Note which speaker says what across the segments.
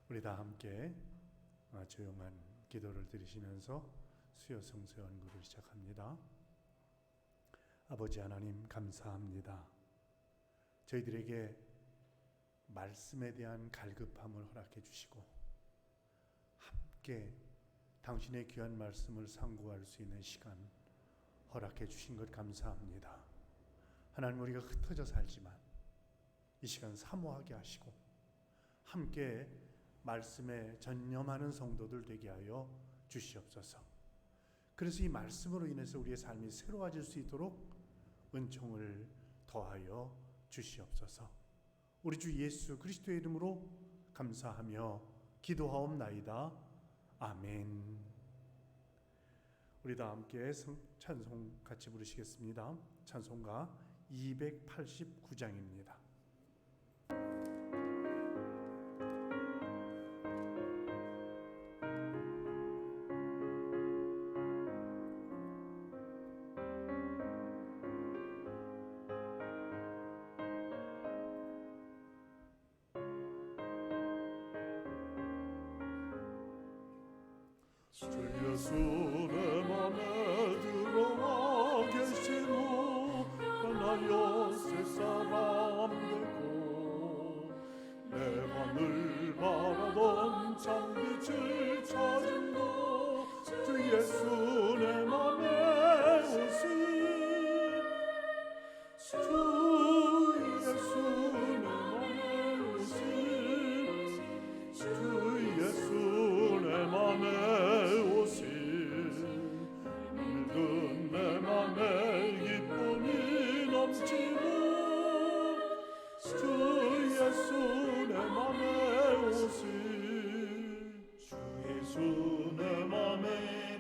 Speaker 1: 우리 다 함께 조용한 기도를 드리시면서 수요 성서 연구를 시작합니다. 아버지 하나님 감사합니다. 저희들에게 말씀에 대한 갈급함을 허락해 주시고 함께 당신의 귀한 말씀을 상고할 수 있는 시간 허락해 주신 것 감사합니다. 하나님, 우리가 흩어져 살지만 이 시간 사모하게 하시고 함께 말씀에 전념하는 성도들 되게 하여 주시옵소서. 그래서 이 말씀으로 인해서 우리의 삶이 새로워질 수 있도록 은총을 더하여 주시옵소서. 우리 주 예수 그리스도의 이름으로 감사하며 기도하옵나이다. 아멘. 우리 다 함께 찬송 같이 부르시겠습니다. 찬송가 289장입니다.
Speaker 2: 주 예수 내 맘에 들어와 계시고 하나여 새 사람 되고 내가 늘 바라던 참빛을 찾음도 주 예수 내 맘에 오신 주 예수 내 맘에 오신 주 예수 내 맘에 내 맘에 기쁨이 넘치고 주 예수 내 맘에 오신 주 예수 내 맘에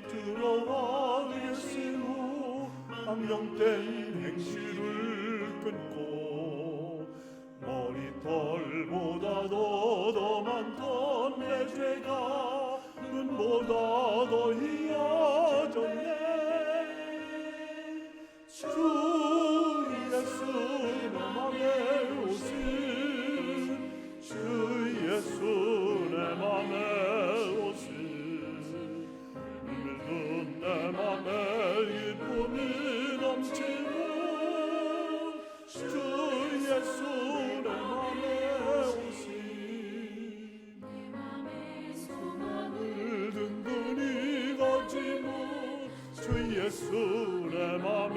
Speaker 2: 들어와 계시고 망령된 행실을 끊고 머리털보다도 더 많던 내 죄가 눈보다 더 희어졌네. 주 예수 내 맘에 오신 주 예수 내 맘에 오신 물든 내 맘에 기쁨이 넘치고 주 예수 내 맘에 오신 내 맘에 소망을 든든히 가지고 주 예수 내 맘에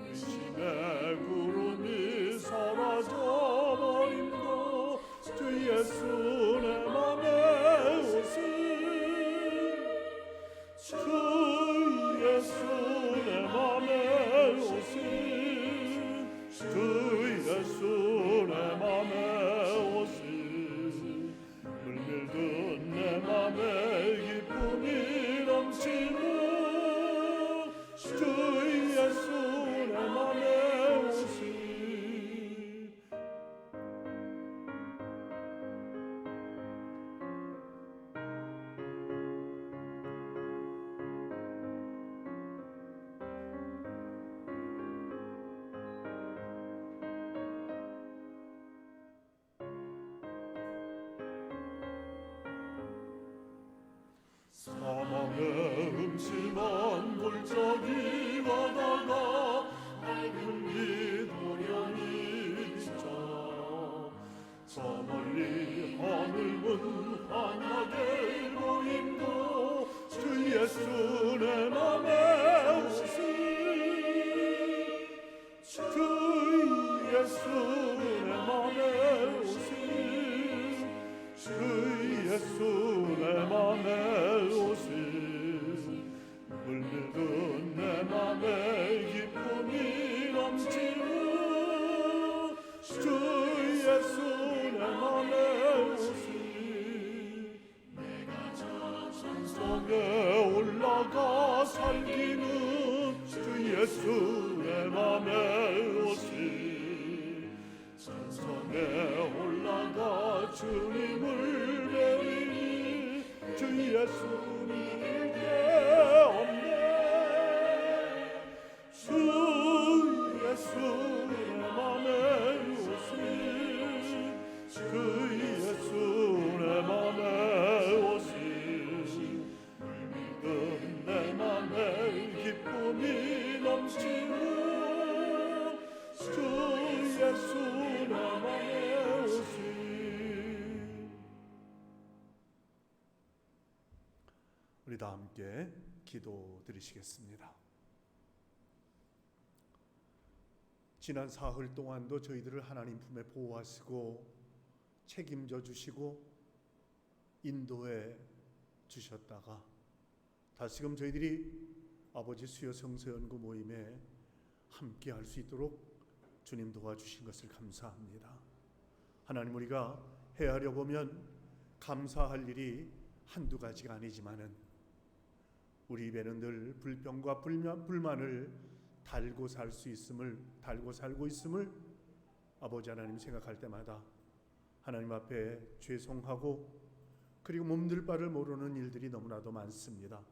Speaker 2: 의심의 구름이 사라져버림도 주 예수 내 맘에 오신 주 예수 내 맘에 오신 주 예수 내 맘에 오신 물밀든 내 맘에 기쁨이 넘치고 주 예수 내 맘에 오신 사망의 음침한 골짜기 가다가 밝은 빛 호련히 비쳐 저 멀리 하늘문 환하게 보임도 주 예수 내 맘에 오신 주 예수 내 맘에 오신 주 예수 내 맘에 오신 물들든 내 맘에 기쁨이 넘치고 주 예수 내 맘에 오신 내가 저 산속에 올라가 살기는 주 예수 내 맘에 오신 산속에 올라가 주님을 배우니 주 예수 믿을 게 없네. 주 예수 내 맘에 오신 주
Speaker 1: 우리 다 함께 기도 드리시겠습니다. 지난 사흘 동안도 저희들을 하나님 품에 보호하시고 책임져 주시고 인도해 주셨다가 다시금 저희들이 아버지 수요 성서 연구 모임에 함께 할 수 있도록 주님 도와주신 것을 감사합니다. 하나님, 우리가 헤아려 보면 감사할 일이 한두 가지가 아니지만은 우리 입에는 늘 불평과 불만을 달고 살고 있음을 아버지 하나님 생각할 때마다 하나님 앞에 죄송하고 그리고 몸둘 바를 모르는 일들이 너무나도 많습니다.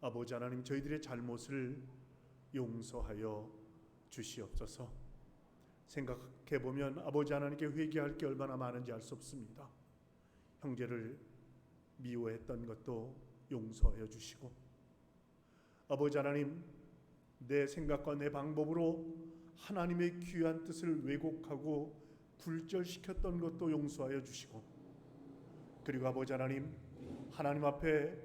Speaker 1: 아버지 하나님, 저희들의 잘못을 용서하여 주시옵소서. 생각해보면 아버지 하나님께 회개할 게 얼마나 많은지 알 수 없습니다. 형제를 미워했던 것도 용서하여 주시고, 아버지 하나님, 내 생각과 내 방법으로 하나님의 귀한 뜻을 왜곡하고 굴절시켰던 것도 용서하여 주시고, 그리고 아버지 하나님, 하나님 앞에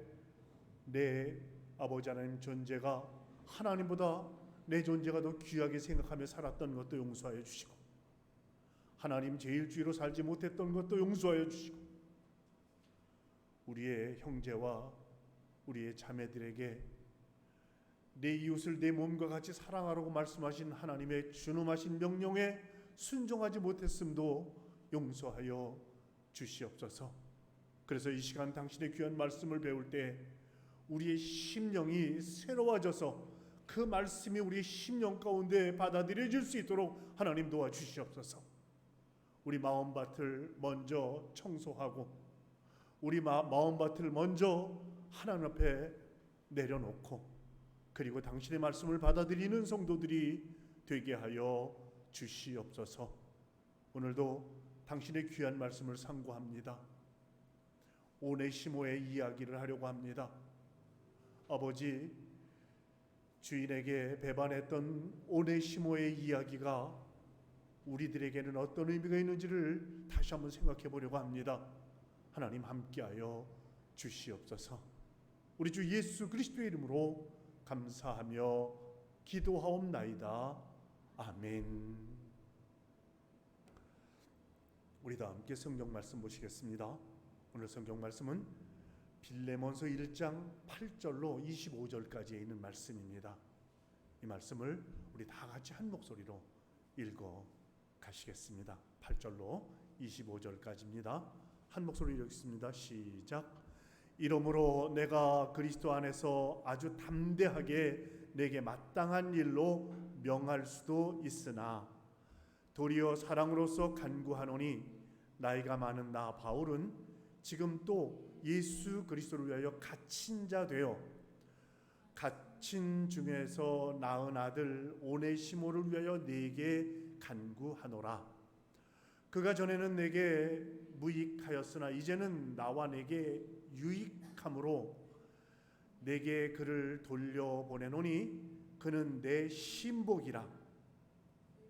Speaker 1: 내 아버지 하나님 존재가 하나님보다 내 존재가 더 귀하게 생각하며 살았던 것도 용서하여 주시고, 하나님 제일주의로 살지 못했던 것도 용서하여 주시고, 우리의 형제와 우리의 자매들에게 내 이웃을 내 몸과 같이 사랑하라고 말씀하신 하나님의 준엄하신 명령에 순종하지 못했음도 용서하여 주시옵소서. 그래서 이 시간 당신의 귀한 말씀을 배울 때 우리의 심령이 새로워져서 그 말씀이 우리의 심령 가운데 받아들여질 수 있도록 하나님 도와주시옵소서. 우리 마음밭을 먼저 청소하고 우리 마음밭을 먼저 하나님 앞에 내려놓고 그리고 당신의 말씀을 받아들이는 성도들이 되게 하여 주시옵소서. 오늘도 당신의 귀한 말씀을 상고합니다. 오네시모의 이야기를 하려고 합니다. 아버지, 주인에게 배반했던 오네시모의 이야기가 우리들에게는 어떤 의미가 있는지를 다시 한번 생각해 보려고 합니다. 하나님 함께하여 주시옵소서. 우리 주 예수 그리스도의 이름으로 감사하며 기도하옵나이다. 아멘. 우리 다 함께 성경 말씀 보시겠습니다. 오늘 성경 말씀은 빌레몬서 1장 8절로 25절까지에 있는 말씀입니다. 이 말씀을 우리 다 같이 한 목소리로 읽어 가시겠습니다. 8절로 25절까지입니다. 한 목소리로 읽겠습니다. 시작. 이러므로 내가 그리스도 안에서 아주 담대하게 내게 마땅한 일로 명할 수도 있으나 도리어 사랑으로서 간구하노니 나이가 많은 나 바울은 지금 또 예수 그리스도를 위하여 갇힌 자 되어 갇힌 중에서 낳은 아들 오네시모를 위하여 내게 간구하노라. 그가 전에는 내게 무익하였으나 이제는 나와 내게 유익함으로 내게 그를 돌려보내노니 그는 내 신복이라.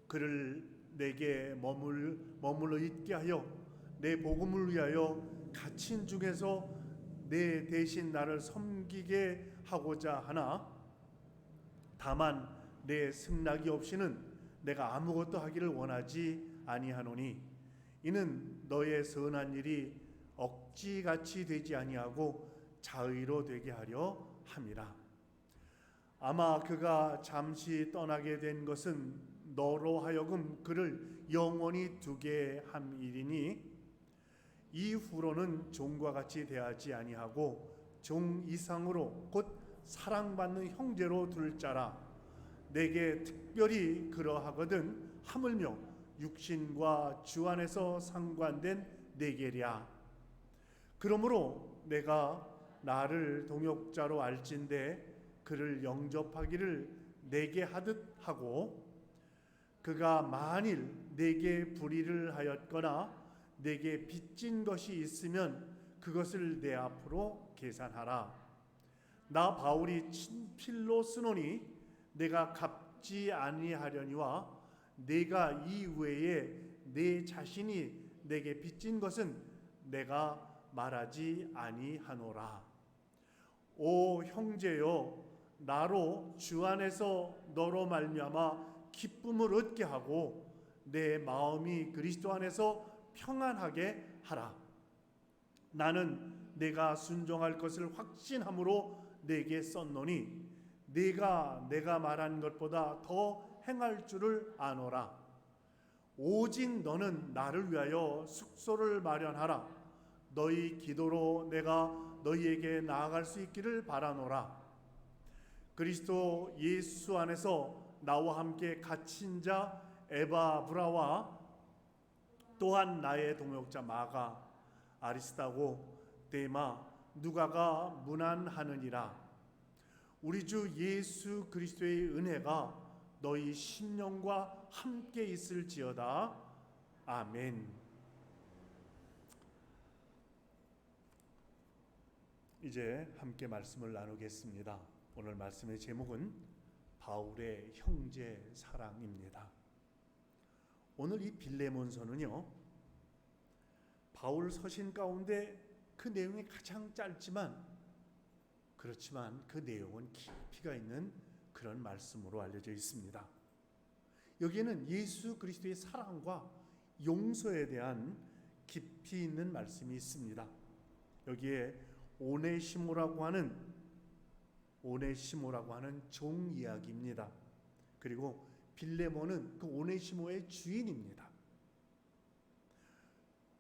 Speaker 1: 그를 내게 머물러 있게 하여 내 복음을 위하여 갇힌 중에서 내 대신 나를 섬기게 하고자 하나 다만 내 승낙이 없이는 내가 아무것도 하기를 원하지 아니하노니 이는 너의 선한 일이 억지같이 되지 아니하고 자의로 되게 하려 함이라. 아마 그가 잠시 떠나게 된 것은 너로 하여금 그를 영원히 두게 함이리니 이후로는 종과 같이 대하지 아니하고 종 이상으로 곧 사랑받는 형제로 둘 자라. 내게 특별히 그러하거든 하물며 육신과 주 안에서 상관된 내게랴. 그러므로 내가 나를 동역자로 알진대 그를 영접하기를 내게 하듯 하고 그가 만일 내게 불의를 하였거나 내게 빚진 것이 있으면 그것을 내 앞으로 계산하라. 나 바울이 친필로 쓰노니 내가 갚지 아니하려니와 내가 이 외에 내 자신이 내게 빚진 것은 내가 말하지 아니하노라. 오 형제여, 나로 주 안에서 너로 말미암아 기쁨을 얻게 하고 내 마음이 그리스도 안에서 평안하게 하라. 나는 내가 순종할 것을 확신함으로 내게 썼노니 내가 말한 것보다 더 행할 줄을 아노라. 오직 너는 나를 위하여 숙소를 마련하라. 너희 기도로 내가 너희에게 나아갈 수 있기를 바라노라. 그리스도 예수 안에서 나와 함께 갇힌 자 에바브라와 또한 나의 동역자 마가, 아리스다고, 데마, 누가가 문안하느니라. 우리 주 예수 그리스도의 은혜가 너희 심령과 함께 있을지어다. 아멘. 이제 함께 말씀을 나누겠습니다. 오늘 말씀의 제목은 바울의 형제 사랑입니다. 오늘 이 빌레몬서는요, 바울 서신 가운데 그 내용이 가장 짧지만 그렇지만 그 내용은 깊이가 있는 그런 말씀으로 알려져 있습니다. 여기에는 예수 그리스도의 사랑과 용서에 대한 깊이 있는 말씀이 있습니다. 여기에 오네시모라고 하는 종 이야기입니다. 그리고 빌레몬은 그 오네시모의 주인입니다.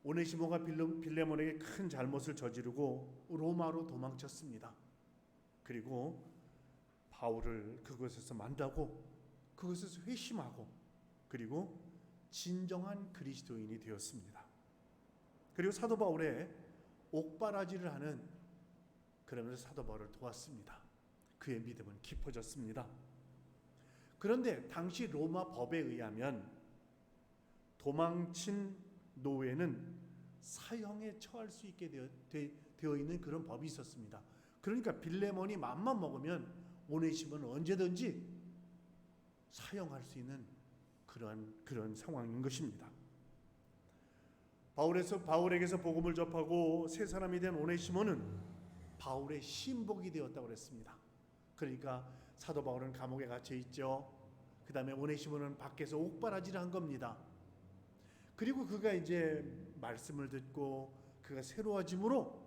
Speaker 1: 오네시모가 빌레몬에게 큰 잘못을 저지르고 로마로 도망쳤습니다. 그리고 바울을 그곳에서 만나고 그곳에서 회심하고 그리고 진정한 그리스도인이 되었습니다. 그리고 사도 바울의 옥바라지를 하는, 그러면서 사도 바울을 도왔습니다. 그의 믿음은 깊어졌습니다. 그런데 당시 로마 법에 의하면 도망친 노예는 사형에 처할 수 있게 되어 있는 그런 법이 있었습니다. 그러니까 빌레몬이 맘만 먹으면 오네시모는 언제든지 사형할 수 있는 그런 상황인 것입니다. 바울에게서 복음을 접하고 새 사람이 된 오네시모는 바울의 신복이 되었다고 그랬습니다. 그러니까 사도 바울은 감옥에 갇혀 있죠. 그 다음에 오네시모는 밖에서 옥바라지를 한 겁니다. 그리고 그가 이제 말씀을 듣고 그가 새로워짐으로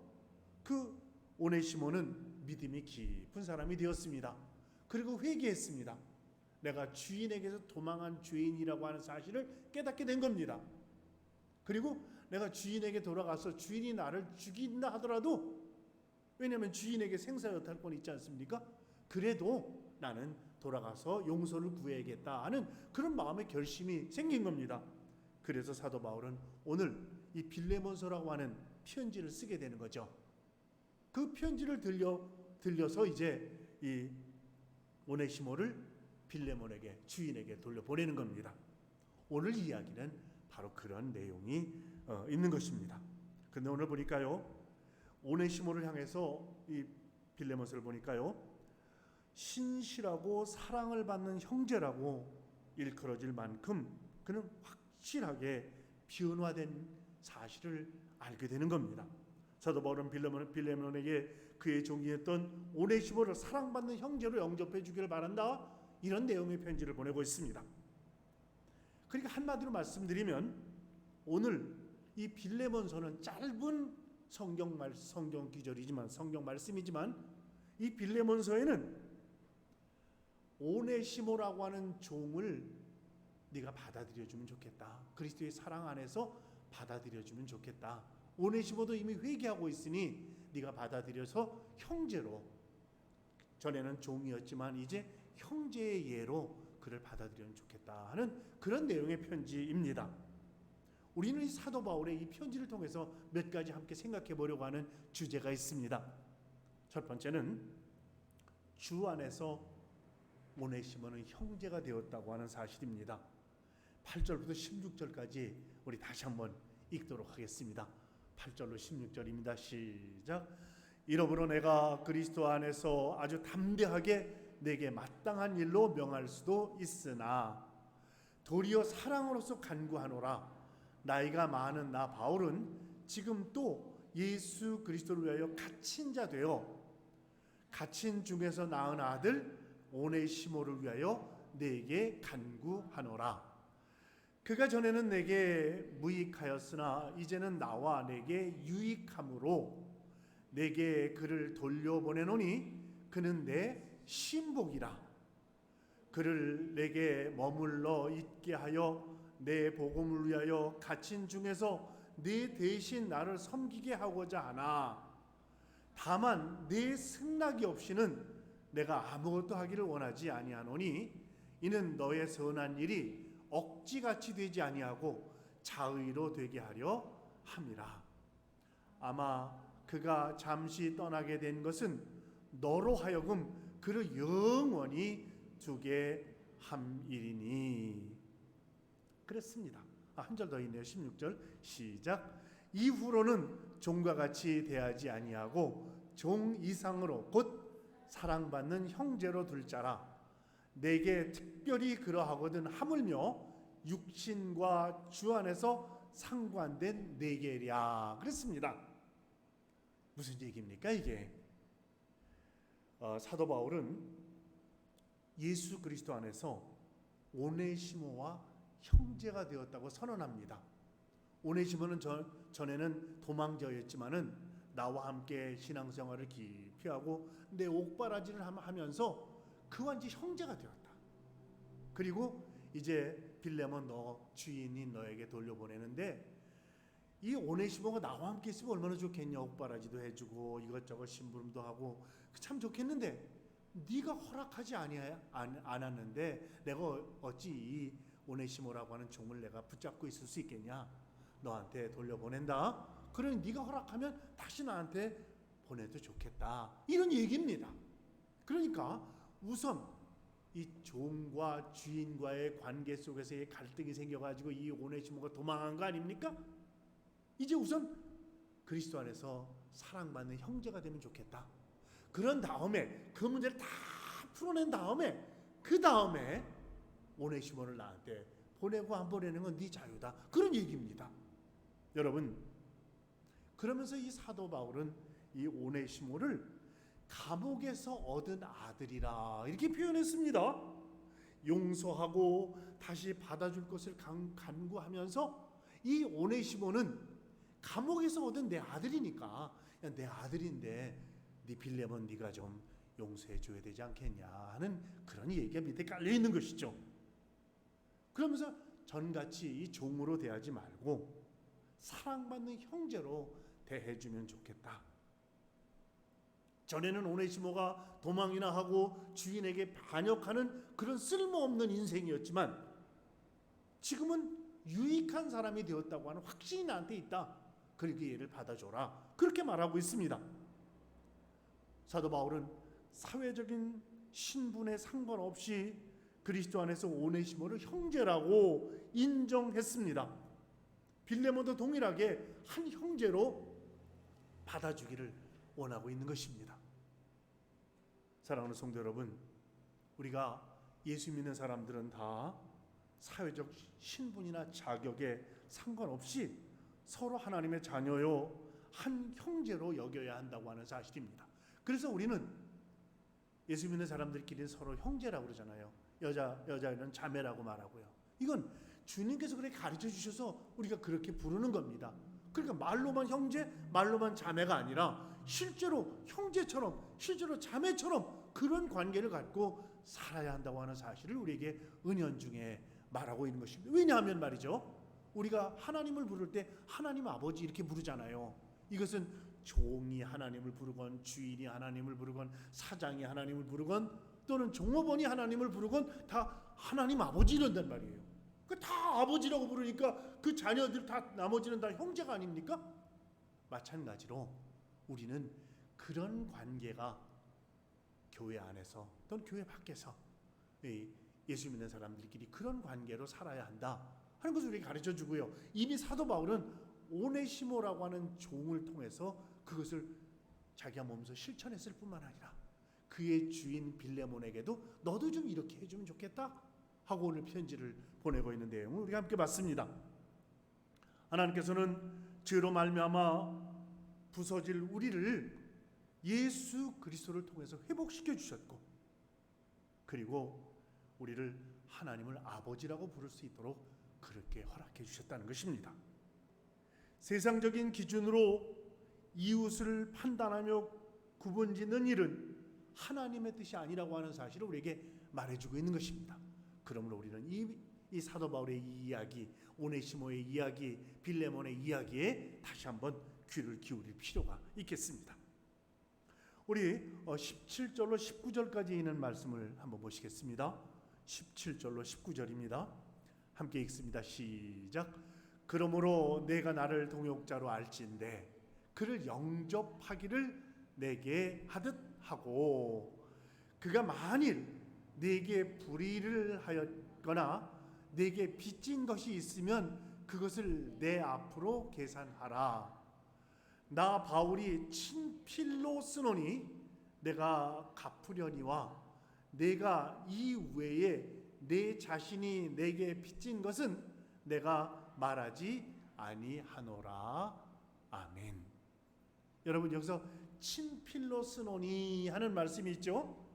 Speaker 1: 그 오네시모는 믿음이 깊은 사람이 되었습니다. 그리고 회개했습니다. 내가 주인에게서 도망한 죄인이라고 하는 사실을 깨닫게 된 겁니다. 그리고 내가 주인에게 돌아가서 주인이 나를 죽인다 하더라도, 왜냐하면 주인에게 생사여탈권이 있지 않습니까? 그래도 나는 돌아가서 용서를 구해야겠다 하는 그런 마음의 결심이 생긴 겁니다. 그래서 사도 바울은 오늘 이 빌레몬서라고 하는 편지를 쓰게 되는 거죠. 그 편지를 들려서 이제 이 오네시모를 빌레몬에게, 주인에게 돌려보내는 겁니다. 오늘 이야기는 바로 그런 내용이 있는 것입니다. 근데 오늘 보니까요, 오네시모를 향해서 이 빌레몬서를 보니까요, 신실하고 사랑을 받는 형제라고 일컬어질 만큼 그는 확실하게 변화된 사실을 알게 되는 겁니다. 사도 바울은 빌레몬에게 그의 종이었던 오네시모를 사랑받는 형제로 영접해 주기를 바란다, 이런 내용의 편지를 보내고 있습니다. 그러니까 한마디로 말씀드리면 오늘 이 빌레몬서는 짧은 성경 기절이지만, 성경 말씀이지만, 이 빌레몬서에는 오네시모라고 하는 종을 네가 받아들여주면 좋겠다. 그리스도의 사랑 안에서 받아들여주면 좋겠다. 오네시모도 이미 회개하고 있으니 네가 받아들여서 형제로, 전에는 종이었지만 이제 형제의 예로 그를 받아들이면 좋겠다 하는 그런 내용의 편지입니다. 우리는 이 사도 바울의 이 편지를 통해서 몇 가지 함께 생각해 보려고 하는 주제가 있습니다. 첫 번째는 주 안에서 오네시모는 형제가 되었다고 하는 사실입니다. 8절부터 16절까지 우리 다시 한번 읽도록 하겠습니다. 8절로 16절입니다. 시작. 이러므로 내가 그리스도 안에서 아주 담대하게 내게 마땅한 일로 명할 수도 있으나 도리어 사랑으로서 간구하노라. 나이가 많은 나 바울은 지금 또 예수 그리스도를 위하여 갇힌 자 되어 갇힌 중에서 낳은 아들 오네시모를 위하여 내게 간구하노라. 그가 전에는 내게 무익하였으나 이제는 나와 내게 유익함으로 내게 그를 돌려보내노니 그는 내 신복이라. 그를 내게 머물러 있게 하여 내 복음을 위하여 갇힌 중에서 네 대신 나를 섬기게 하고자 하나 다만 네 승낙이 없이는 내가 아무것도 하기를 원하지 아니하노니 이는 너의 선한 일이 억지같이 되지 아니하고 자의로 되게 하려 함이라. 아마 그가 잠시 떠나게 된 것은 너로 하여금 그를 영원히 두게 함이리니. 그렇습니다. 한 절 더 있네요. 16절 시작. 이후로는 종과 같이 대하지 아니하고 종 이상으로 곧 사랑받는 형제로 둘 자라. 내게 특별히 그러하거든 하물며 육신과 주 안에서 상관된 내게랴. 그랬습니다. 무슨 얘기입니까 이게? 사도 바울은 예수 그리스도 안에서 오네시모와 형제가 되었다고 선언합니다. 오네시모는 전에는 도망자였지만은 나와 함께 신앙생활을 깊이 하고 내 옥바라지를 하면서 그와 이제 형제가 되었다. 그리고 이제 빌레몬 너 주인인 너에게 돌려보내는데 이 오네시모가 나와 함께 있으면 얼마나 좋겠냐. 옥바라지도 해주고 이것저것 심부름도 하고 참 좋겠는데 네가 허락하지 않았는데 내가 어찌 이 오네시모라고 하는 종을 내가 붙잡고 있을 수 있겠냐. 너한테 돌려보낸다. 그러니 네가 허락하면 다시 나한테 보내도 좋겠다. 이런 얘기입니다. 그러니까 우선 이 종과 주인과의 관계 속에서의 갈등이 생겨가지고 이 오네시모가 도망한 거 아닙니까? 이제 우선 그리스도 안에서 사랑받는 형제가 되면 좋겠다. 그런 다음에 그 문제를 다 풀어낸 다음에 그 다음에 오네시모를 나한테 보내고 안 보내는 건 네 자유다. 그런 얘기입니다. 여러분, 그러면서 이 사도 바울은 이 오네시모를 감옥에서 얻은 아들이라 이렇게 표현했습니다. 용서하고 다시 받아줄 것을 간구하면서 이 오네시모는 감옥에서 얻은 내 아들이니까 야, 내 아들인데 네 빌레몬 네가 좀 용서해 줘야 되지 않겠냐 하는 그런 얘기가 밑에 깔려 있는 것이죠. 그러면서 전같이 이 종으로 대하지 말고 사랑받는 형제로 대해주면 좋겠다. 전에는 오네시모가 도망이나 하고 주인에게 반역하는 그런 쓸모없는 인생이었지만 지금은 유익한 사람이 되었다고 하는 확신이 나한테 있다. 그러니까 얘를 받아줘라. 그렇게 말하고 있습니다. 사도 바울은 사회적인 신분에 상관없이 그리스도 안에서 오네시모를 형제라고 인정했습니다. 빌레몬도 동일하게 한 형제로 받아주기를 원하고 있는 것입니다. 사랑하는 성도 여러분, 우리가 예수 믿는 사람들은 다 사회적 신분이나 자격에 상관없이 서로 하나님의 자녀요 한 형제로 여겨야 한다고 하는 사실입니다. 그래서 우리는 예수 믿는 사람들끼리 서로 형제라고 그러잖아요. 여자는 자매라고 말하고요. 이건 주님께서 그렇게 가르쳐 주셔서 우리가 그렇게 부르는 겁니다. 그러니까 말로만 형제, 말로만 자매가 아니라 실제로 형제처럼, 실제로 자매처럼 그런 관계를 갖고 살아야 한다고 하는 사실을 우리에게 은연중에 말하고 있는 것입니다. 왜냐하면 말이죠, 우리가 하나님을 부를 때 하나님 아버지 이렇게 부르잖아요. 이것은 종이 하나님을 부르건 주인이 하나님을 부르건 사장이 하나님을 부르건 또는 종업원이 하나님을 부르건 다 하나님 아버지 이런단 말이에요. 다 아버지라고 부르니까 그 자녀들 다 나머지는 다 형제가 아닙니까? 마찬가지로 우리는 그런 관계가 교회 안에서 또는 교회 밖에서 예수 믿는 사람들끼리 그런 관계로 살아야 한다 하는 것을 우리에게 가르쳐 주고요. 이미 사도 바울은 오네시모라고 하는 종을 통해서 그것을 자기가 몸소 실천했을 뿐만 아니라 그의 주인 빌레몬에게도 너도 좀 이렇게 해주면 좋겠다 하고 오늘 편지를 보내고 있는 내용을 우리가 함께 봤습니다. 하나님께서는 죄로 말미암아 부서질 우리를 예수 그리스도를 통해서 회복시켜 주셨고, 그리고 우리를 하나님을 아버지라고 부를 수 있도록 그렇게 허락해 주셨다는 것입니다. 세상적인 기준으로 이웃을 판단하며 구분짓는 일은 하나님의 뜻이 아니라고 하는 사실을 우리에게 말해주고 있는 것입니다. 그러므로 우리는 이 사도 바울의 이 이야기, 오네시모의 이야기, 빌레몬의 이야기에 다시 한번 귀를 기울일 필요가 있겠습니다. 우리 17절로 19절까지 있는 말씀을 한번 보시겠습니다. 17절로 19절입니다. 함께 읽습니다. 시작. 그러므로 내가 나를 동역자로 알지인데 그를 영접하기를 내게 하듯 하고, 그가 만일 내게 불의를 하였거나 내게 빚진 것이 있으면 그것을 내 앞으로 계산하라. 나 바울이 친필로 쓰노니 내가 갚으려니와 내가 이 외에 내 자신이 내게 빚진 것은 내가 말하지 아니하노라. 아멘. 여러분, 여기서 친필로 쓰노니 하는 말씀이 있죠.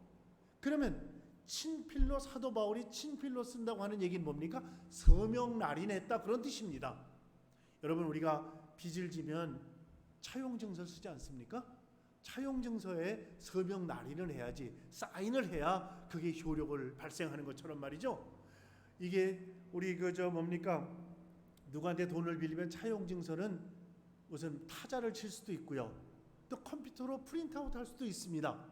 Speaker 1: 그러면 친필로, 사도 바울이 친필로 쓴다고 하는 얘기는 뭡니까? 서명 날인했다, 그런 뜻입니다. 여러분, 우리가 빚을 지면 차용증서 쓰지 않습니까? 차용증서에 서명 날인을 해야지, 사인을 해야 그게 효력을 발생하는 것처럼 말이죠. 이게 우리 뭡니까? 누구한테 돈을 빌리면 차용증서는 우선 타자를 칠 수도 있고요, 또 컴퓨터로 프린트아웃 할 수도 있습니다.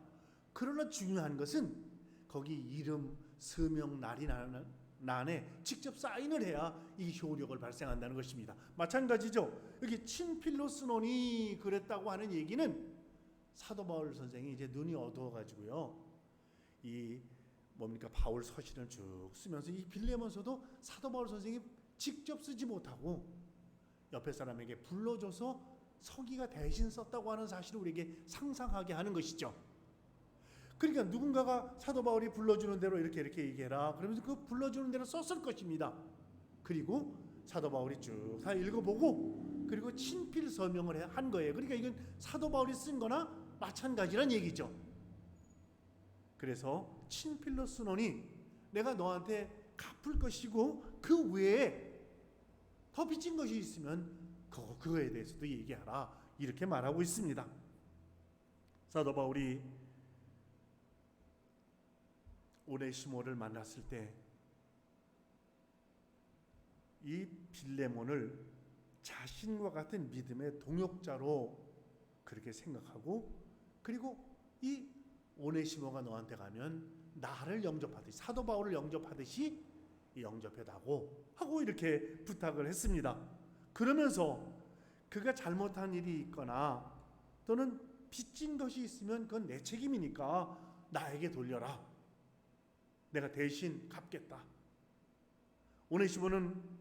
Speaker 1: 그러나 중요한 것은 거기 이름, 서명 날인안에 직접 사인을 해야 이 효력을 발생한다는 것입니다. 마찬가지죠. 여기 친필로 쓰노니 그랬다고 하는 얘기는 사도 바울 선생이 이제 눈이 어두워가지고요, 이 바울 서신을 쭉 쓰면서 이 빌레몬서도 사도 바울 선생이 직접 쓰지 못하고 옆에 사람에게 불러줘서 서기가 대신 썼다고 하는 사실을 우리에게 상상하게 하는 것이죠. 그러니까 누군가가 사도 바울이 불러주는 대로 이렇게 얘기해라 그러면서 그 불러주는 대로 썼을 것입니다. 그리고 사도 바울이 쭉 다 읽어보고 그리고 친필 서명을 한 거예요. 그러니까 이건 사도 바울이 쓴 거나 마찬가지란 얘기죠. 그래서 친필로 쓰노니 내가 너한테 갚을 것이고 그 외에 더 빚진 것이 있으면 그거에 대해서도 얘기하라, 이렇게 말하고 있습니다. 사도 바울이 오네시모를 만났을 때 이 빌레몬을 자신과 같은 믿음의 동역자로 그렇게 생각하고, 그리고 이 오네시모가 너한테 가면 나를 영접하듯이, 사도 바울을 영접하듯이 영접해다고 하고 이렇게 부탁을 했습니다. 그러면서 그가 잘못한 일이 있거나 또는 빚진 것이 있으면 그건 내 책임이니까 나에게 돌려라. 내가 대신 갚겠다. 오네시모는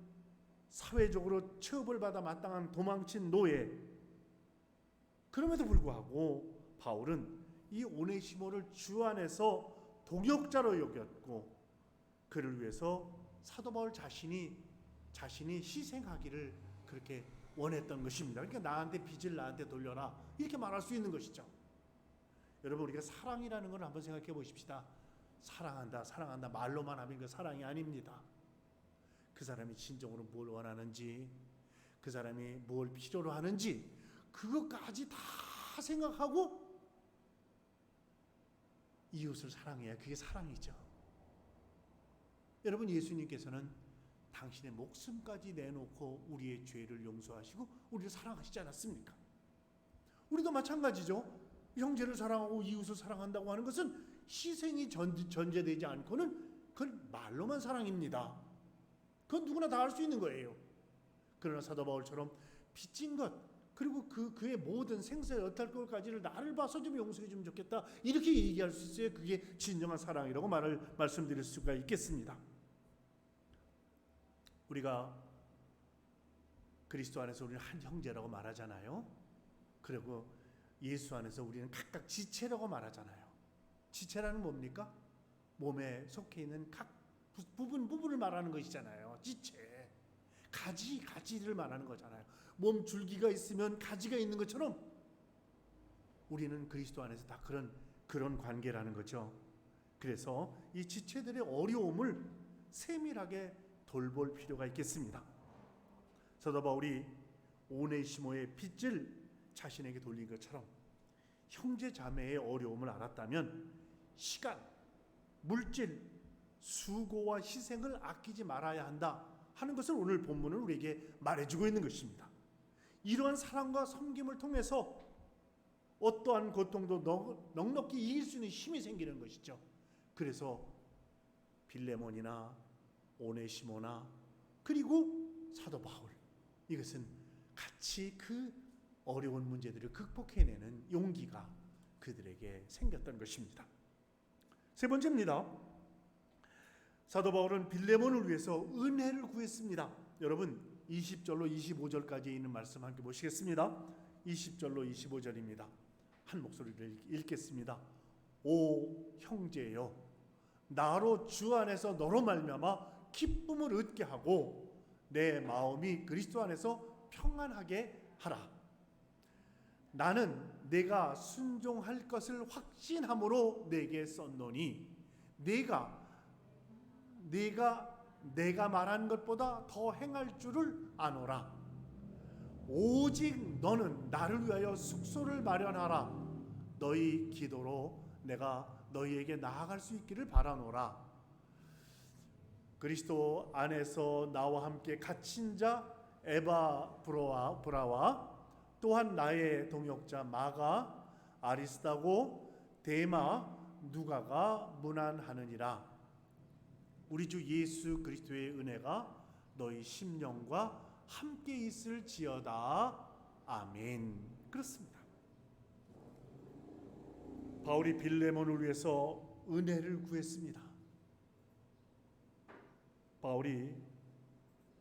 Speaker 1: 사회적으로 처벌받아 마땅한 도망친 노예. 그럼에도 불구하고 바울은 이 오네시모를 주 안에서 동역자로 여겼고 그를 위해서 사도 바울 자신이 희생하기를 그렇게 원했던 것입니다. 그러니까 나한테 빚을 나한테 돌려라, 이렇게 말할 수 있는 것이죠. 여러분, 우리가 사랑이라는 걸 한번 생각해 보십시다. 사랑한다 말로만 하면 그 사랑이 아닙니다. 그 사람이 진정으로 뭘 원하는지, 그 사람이 뭘 필요로 하는지 그것까지 다 생각하고 이웃을 사랑해야 그게 사랑이죠. 여러분, 예수님께서는 당신의 목숨까지 내놓고 우리의 죄를 용서하시고 우리를 사랑하시지 않았습니까? 우리도 마찬가지죠. 형제를 사랑하고 이웃을 사랑한다고 하는 것은 희생이 전제되지 않고는 그건 말로만 사랑입니다. 그건 누구나 다 할 수 있는 거예요. 그러나 사도 바울처럼 빚진 것, 그리고 그의 모든 생사의 어떨 것까지를 나를 봐서 좀 용서해 주면 좋겠다, 이렇게 얘기할 수 있어야 그게 진정한 사랑이라고 말씀드릴 수가 있겠습니다. 우리가 그리스도 안에서 우리는 한 형제라고 말하잖아요. 그리고 예수 안에서 우리는 각각 지체라고 말하잖아요. 지체라는 뭡니까? 몸에 속해 있는 각 부분을 말하는 것이잖아요. 지체, 가지를 말하는 거잖아요. 몸 줄기가 있으면 가지가 있는 것처럼 우리는 그리스도 안에서 다 그런 관계라는 거죠. 그래서 이 지체들의 어려움을 세밀하게 돌볼 필요가 있겠습니다. 사도 바울이 오네시모의 빚을 자신에게 돌린 것처럼 형제 자매의 어려움을 알았다면 시간, 물질, 수고와 희생을 아끼지 말아야 한다 하는 것을 오늘 본문은 우리에게 말해주고 있는 것입니다. 이러한 사랑과 섬김을 통해서 어떠한 고통도 넉넉히 이길 수 있는 힘이 생기는 것이죠. 그래서 빌레몬이나 오네시모나 그리고 사도 바울, 이것은 같이 그 어려운 문제들을 극복해내는 용기가 그들에게 생겼던 것입니다. 세 번째입니다. 사도 바울은 빌레몬을 위해서 은혜를 구했습니다. 여러분 20절로 25절까지 있는 말씀 함께 보시겠습니다. 20절로 25절입니다. 한 목소리를 읽겠습니다. 오 형제여, 나로 주 안에서 너로 말미암아 기쁨을 얻게 하고 내 마음이 그리스도 안에서 평안하게 하라. 나는 내가 순종할 것을 확신함으로 내게 썼노니 내가 말한 것보다 더 행할 줄을 아노라. 오직 너는 나를 위하여 숙소를 마련하라. 너희 기도로 내가 너희에게 나아갈 수 있기를 바라노라. 그리스도 안에서 나와 함께 갇힌 자 에바브라와 또한 나의 동역자 마가, 아리스다고, 데마, 누가가 문안하느니라. 우리 주 예수 그리스도의 은혜가 너희 심령과 함께 있을지어다. 아멘. 그렇습니다. 바울이 빌레몬을 위해서 은혜를 구했습니다. 바울이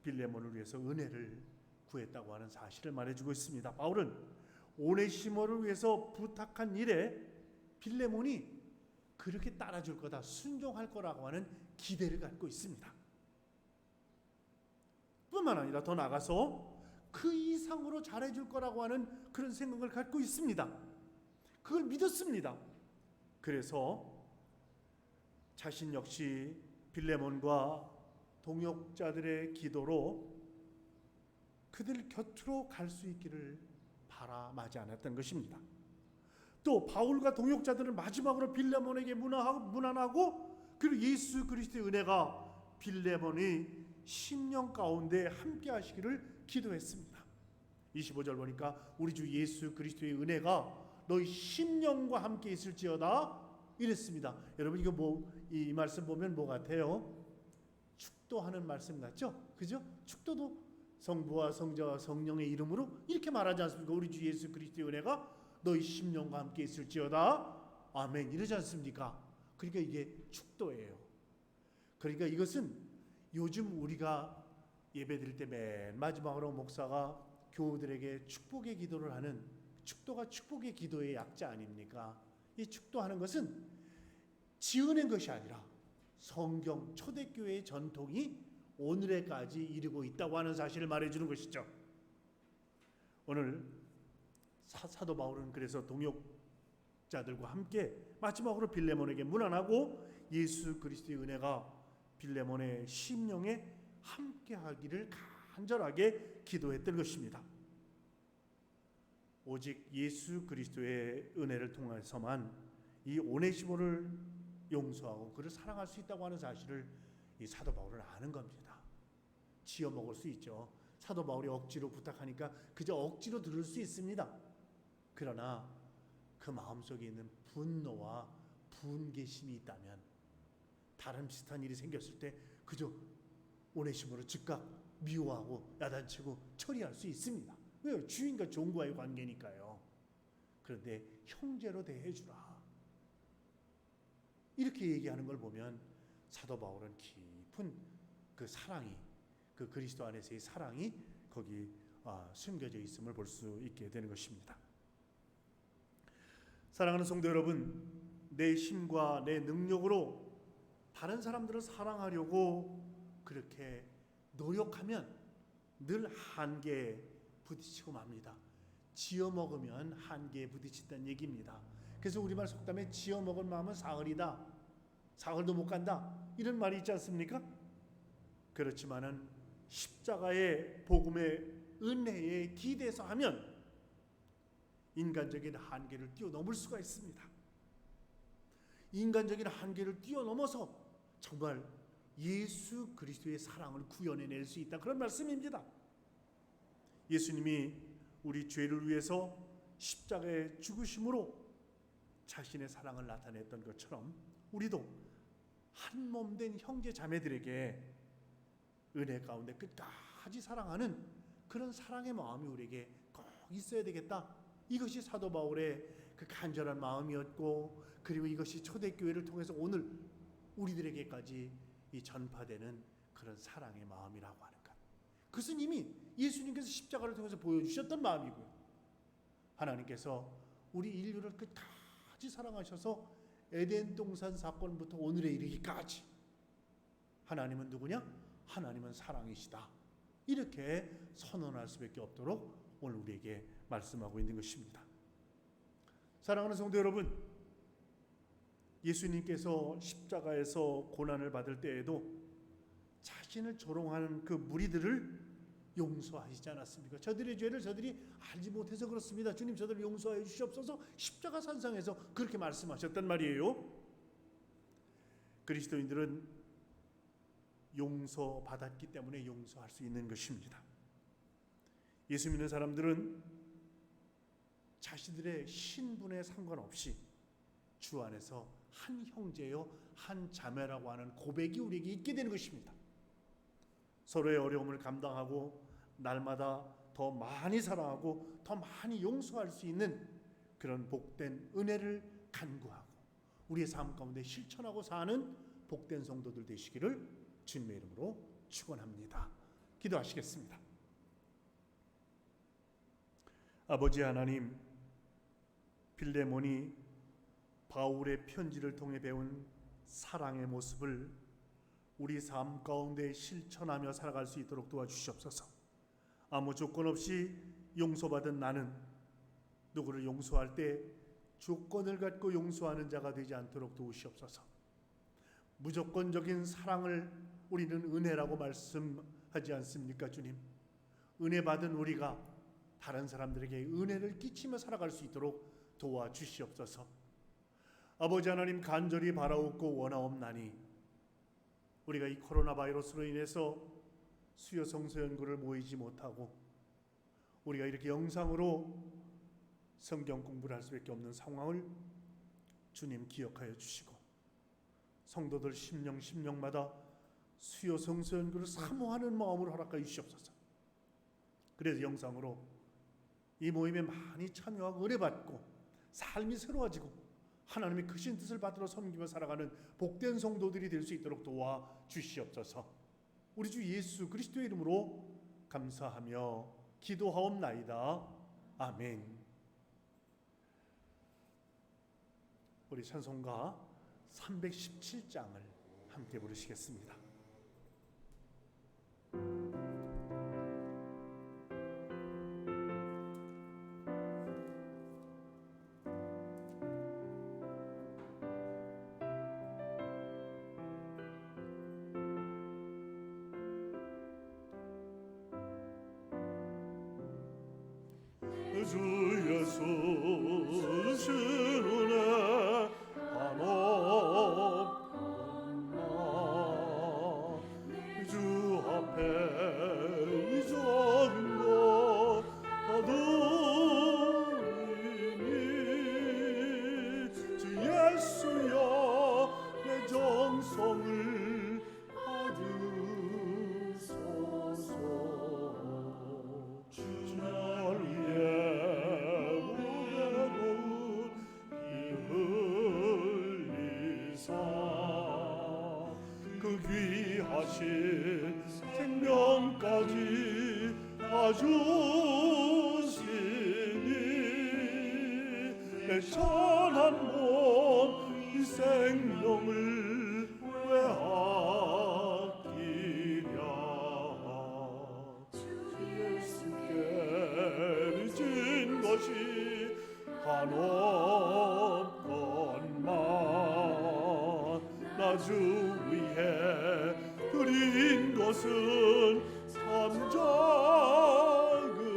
Speaker 1: 빌레몬을 위해서 은혜를 구했다고 하는 사실을 말해주고 있습니다. 바울은 오네시모를 위해서 부탁한 일에 빌레몬이 그렇게 따라줄 거다, 순종할 거라고 하는 기대를 갖고 있습니다. 뿐만 아니라 더 나가서 그 이상으로 잘해줄 거라고 하는 그런 생각을 갖고 있습니다. 그걸 믿었습니다. 그래서 자신 역시 빌레몬과 동역자들의 기도로 그들 곁으로 갈 수 있기를 바라마지 않았던 것입니다. 또 바울과 동역자들은 마지막으로 빌레몬에게 문안하고 그리고 예수 그리스도의 은혜가 빌레몬의 심령 가운데 함께 하시기를 기도했습니다. 25절 보니까 우리 주 예수 그리스도의 은혜가 너희 심령과 함께 있을지어다 이랬습니다. 여러분 이거 이 말씀 보면 뭐 같아요? 축도하는 말씀 같죠? 그죠? 축도도 성부와 성자와 성령의 이름으로 이렇게 말하지 않습니까? 우리 주 예수 그리스도의 은혜가 너희 심령과 함께 있을지어다. 아멘. 이러지 않습니까? 그러니까 이게 축도예요. 그러니까 이것은 요즘 우리가 예배드릴 때 맨 마지막으로 목사가 교우들에게 축복의 기도를 하는, 축도가 축복의 기도의 약자 아닙니까? 이 축도하는 것은 지어낸 것이 아니라 성경 초대교회의 전통이 오늘에까지 이르고 있다고 하는 사실을 말해주는 것이죠. 오늘 사도 바울은 그래서 동역자들과 함께 마지막으로 빌레몬에게 문안하고 예수 그리스도의 은혜가 빌레몬의 심령에 함께하기를 간절하게 기도했던 것입니다. 오직 예수 그리스도의 은혜를 통해서만 이 오네시모를 용서하고 그를 사랑할 수 있다고 하는 사실을 이 사도 바울은 아는 겁니다. 지어 먹을 수 있죠. 사도 바울이 억지로 부탁하니까 그저 억지로 들을 수 있습니다. 그러나 그 마음속에 있는 분노와 분개심이 있다면 다른 비슷한 일이 생겼을 때 그저 오네시모를 즉각 미워하고 야단치고 처리할 수 있습니다. 왜요? 주인과 종과의 관계니까요. 그런데 형제로 대해주라 이렇게 얘기하는 걸 보면 사도 바울은 깊은 그 사랑이, 그 그리스도 안에서의 사랑이 거기 숨겨져 있음을 볼 수 있게 되는 것입니다. 사랑하는 성도 여러분, 내 힘과 내 능력으로 다른 사람들을 사랑하려고 그렇게 노력하면 늘 한계에 부딪히고 맙니다. 지어 먹으면 한계에 부딪힌다는 얘기입니다. 그래서 우리말 속담에 지어 먹은 마음은 사흘이다, 사흘도 못 간다, 이런 말이 있지 않습니까? 그렇지만은 십자가의 복음의 은혜에 기대서 하면 인간적인 한계를 뛰어넘을 수가 있습니다. 인간적인 한계를 뛰어넘어서 정말 예수 그리스도의 사랑을 구현해낼 수 있다, 그런 말씀입니다. 예수님이 우리 죄를 위해서 십자가의 죽으심으로 자신의 사랑을 나타냈던 것처럼 우리도 한 몸 된 형제 자매들에게 은혜 가운데 끝까지 사랑하는 그런 사랑의 마음이 우리에게 꼭 있어야 되겠다. 이것이 사도 바울의 그 간절한 마음이었고, 그리고 이것이 초대교회를 통해서 오늘 우리들에게까지 이 전파되는 그런 사랑의 마음이라고 하는 것. 그것은 이미 예수님께서 십자가를 통해서 보여주셨던 마음이고요. 하나님께서 우리 인류를 끝까지 사랑하셔서 에덴 동산 사건부터 오늘에 이르기까지 하나님은 누구냐? 하나님은 사랑이시다, 이렇게 선언할 수밖에 없도록 오늘 우리에게 말씀하고 있는 것입니다. 사랑하는 성도 여러분, 예수님께서 십자가에서 고난을 받을 때에도 자신을 조롱하는 그 무리들을 용서하시지 않았습니까? 저들의 죄를 저들이 알지 못해서 그렇습니다. 주님, 저들을 용서하여 주시옵소서. 십자가 산상에서 그렇게 말씀하셨단 말이에요. 그리스도인들은 용서받았기 때문에 용서할 수 있는 것입니다. 예수 믿는 사람들은 자신들의 신분에 상관없이 주 안에서 한 형제요 한 자매라고 하는 고백이 우리에게 있게 되는 것입니다. 서로의 어려움을 감당하고 날마다 더 많이 사랑하고 더 많이 용서할 수 있는 그런 복된 은혜를 간구하고 우리의 삶 가운데 실천하고 사는 복된 성도들 되시기를 주님의 이름으로 축원합니다. 기도하시겠습니다. 아버지 하나님, 빌레몬이 바울의 편지를 통해 배운 사랑의 모습을 우리 삶 가운데 실천하며 살아갈 수 있도록 도와주시옵소서. 아무 조건 없이 용서받은 나는 누구를 용서할 때 조건을 갖고 용서하는 자가 되지 않도록 도우시옵소서. 무조건적인 사랑을 우리는 은혜라고 말씀하지 않습니까, 주님? 은혜 받은 우리가 다른 사람들에게 은혜를 끼치며 살아갈 수 있도록 도와주시옵소서. 아버지 하나님, 간절히 바라옵고 원하옵나니 우리가 이 코로나 바이러스로 인해서 수요 성서 연구를 모이지 못하고 우리가 이렇게 영상으로 성경 공부를 할 수밖에 없는 상황을 주님 기억하여 주시고 성도들 심령마다 수요 성서 연구를 사모하는 마음으로 허락하여 주시옵소서. 그래서 영상으로 이 모임에 많이 참여하고 은혜 받고 삶이 새로워지고 하나님의 크신 뜻을 받들어 섬기며 살아가는 복된 성도들이 될 수 있도록 도와주시옵소서. 우리 주 예수 그리스도의 이름으로 감사하며 기도하옵나이다. 아멘. 우리 찬송가 317장을 함께 부르시겠습니다.
Speaker 2: 주 예수 신은혜 한없구나. 주 앞에 이 작은 것 받으리니 주 예수여 내 정성을 받으소서. 주를 위해 그 귀하신 생명까지 봐주시니 내 천한 몸 이 생명을 왜 아끼랴. 주 예수께 빚진 것 난 없건만 나 주 위해 드린 것은 참 작으니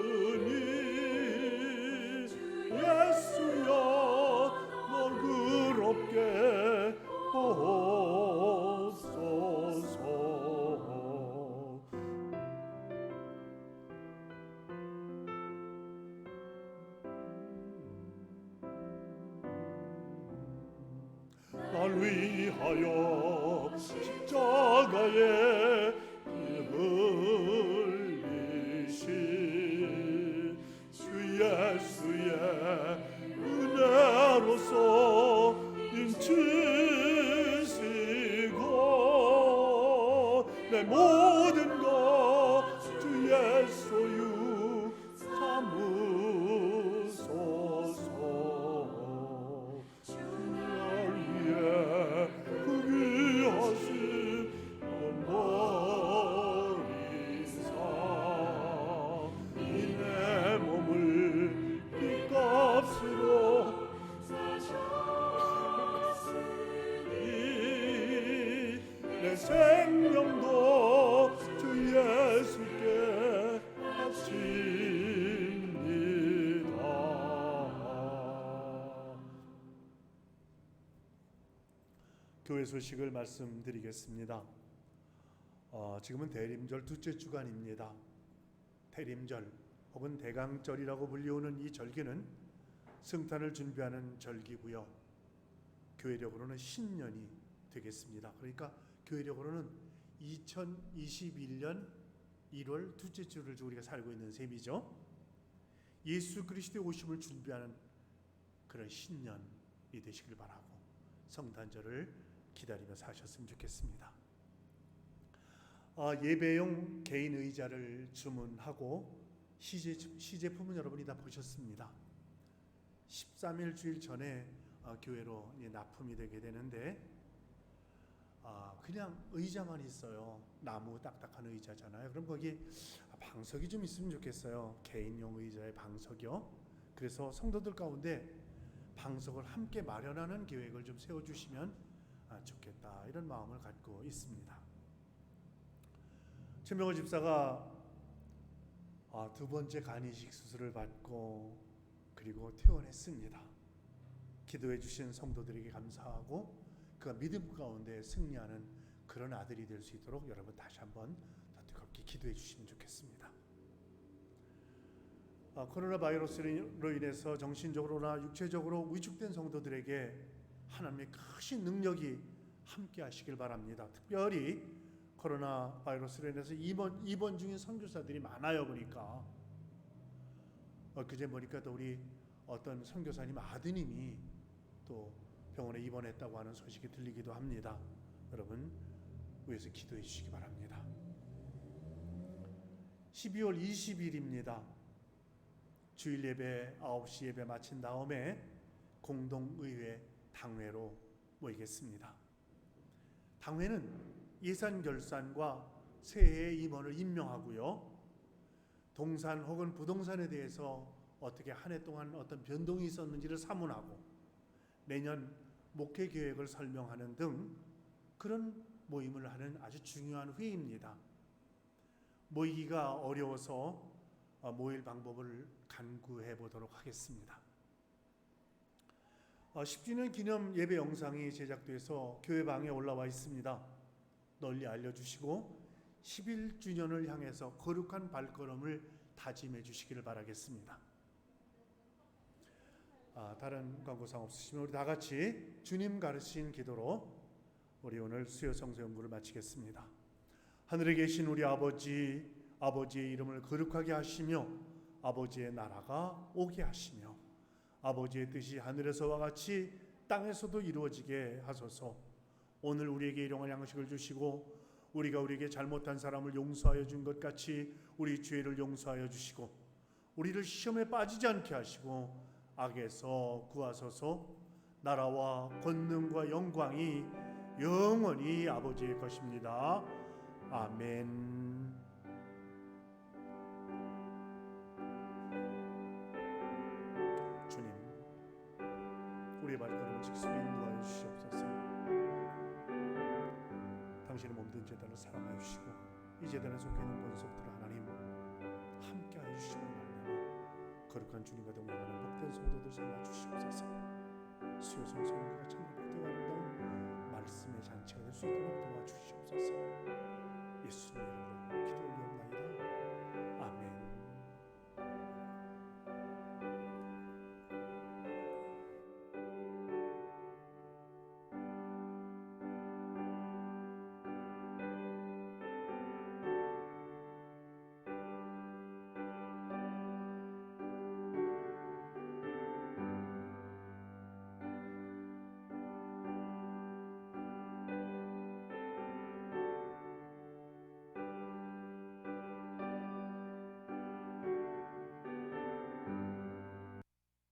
Speaker 2: 예수여 너그럽게 보소서. 날 위하여 십자가에 피 흘리신 주 예수의 은혜로서 인치시고 내 모든 것 주 예수유 삼으소서. 주를 위해 구비하신 머리사 이 내 몸을 값으로 사셨으니 내 생명도 주 예수께 바칩니다.
Speaker 1: 교회 소식을 말씀드리겠습니다. 지금은 대림절 둘째 주간입니다. 대림절 혹은 대강절이라고 불리우는 이 절기는 성탄을 준비하는 절기고요. 교회력으로는 신년이 되겠습니다. 그러니까 교회력으로는 2021년 1월 둘째 주를 우리가 살고 있는 셈이죠. 예수 그리스도의 오심을 준비하는 그런 신년이 되시길 바라고 성탄절을 기다리며 사셨으면 좋겠습니다. 예배용 개인 의자를 주문하고 시제품은 여러분이 다 보셨습니다. 13일 주일 전에 교회로 납품이 되게 되는데 그냥 의자만 있어요. 나무 딱딱한 의자잖아요. 그럼 거기 방석이 좀 있으면 좋겠어요. 개인용 의자의 방석이요. 그래서 성도들 가운데 방석을 함께 마련하는 계획을 좀 세워주시면 좋겠다, 이런 마음을 갖고 있습니다. 최명호 집사가 두 번째 간이식 수술을 받고 그리고 퇴원했습니다. 기도해 주신 성도들에게 감사하고 그가 믿음 가운데 승리하는 그런 아들이 될 수 있도록 여러분 다시 한번 더 뜨겁게 기도해 주시면 좋겠습니다. 코로나 바이러스로 인해서 정신적으로나 육체적으로 위축된 성도들에게 하나님의 크신 능력이 함께 하시길 바랍니다. 특별히 코로나 바이러스로 인해서 입원 중인 선교사들이 많아요. 보니까 그제 보니까 또 우리 어떤 선교사님 아드님이 또 병원에 입원했다고 하는 소식이 들리기도 합니다. 여러분 위해서 기도해 주시기 바랍니다. 12월 20일입니다. 주일 예배 9시 예배 마친 다음에 공동의회 당회로 모이겠습니다. 당회는 예산 결산과 새해 임원을 임명하고요. 동산 혹은 부동산에 대해서 어떻게 한 해 동안 어떤 변동이 있었는지를 사문하고 내년 목회 계획을 설명하는 등 그런 모임을 하는 아주 중요한 회의입니다. 모이기가 어려워서 모일 방법을 간구해 보도록 하겠습니다. 10주년 기념 예배 영상이 제작돼서 교회방에 올라와 있습니다. 널리 알려주시고 11주년을 향해서 거룩한 발걸음을 다짐해 주시기를 바라겠습니다. 다른 광고사항 없으시면 우리 다 같이 주님 가르친 기도로 우리 오늘 수요 성서 연구를 마치겠습니다. 하늘에 계신 우리 아버지, 아버지의 이름을 거룩하게 하시며 아버지의 나라가 오게 하시며 아버지의 뜻이 하늘에서와 같이 땅에서도 이루어지게 하소서. 오늘 우리에게 일용할 양식을 주시고 우리가 우리에게 잘못한 사람을 용서하여 준 것 같이 우리 죄를 용서하여 주시고 우리를 시험에 빠지지 않게 하시고 악에서 구하소서. 나라와 권능과 영광이 영원히 아버지의 것입니다. 아멘. 주님 우리의 발걸음을 지키시고 인도하여 주시옵소서. 당신의 몸된 제단을 사랑하여 주시고 이 제단에 속해 있는 권속들을 하나님 함께하여 주시고 말미암아 거룩한 주님과 동행하는 복된 성도들 삼아 주시옵소서. 수요 성소님과 참 복되고 아름다운 말씀의 잔치가 될 수 있도록 도와주시옵소서. 예수님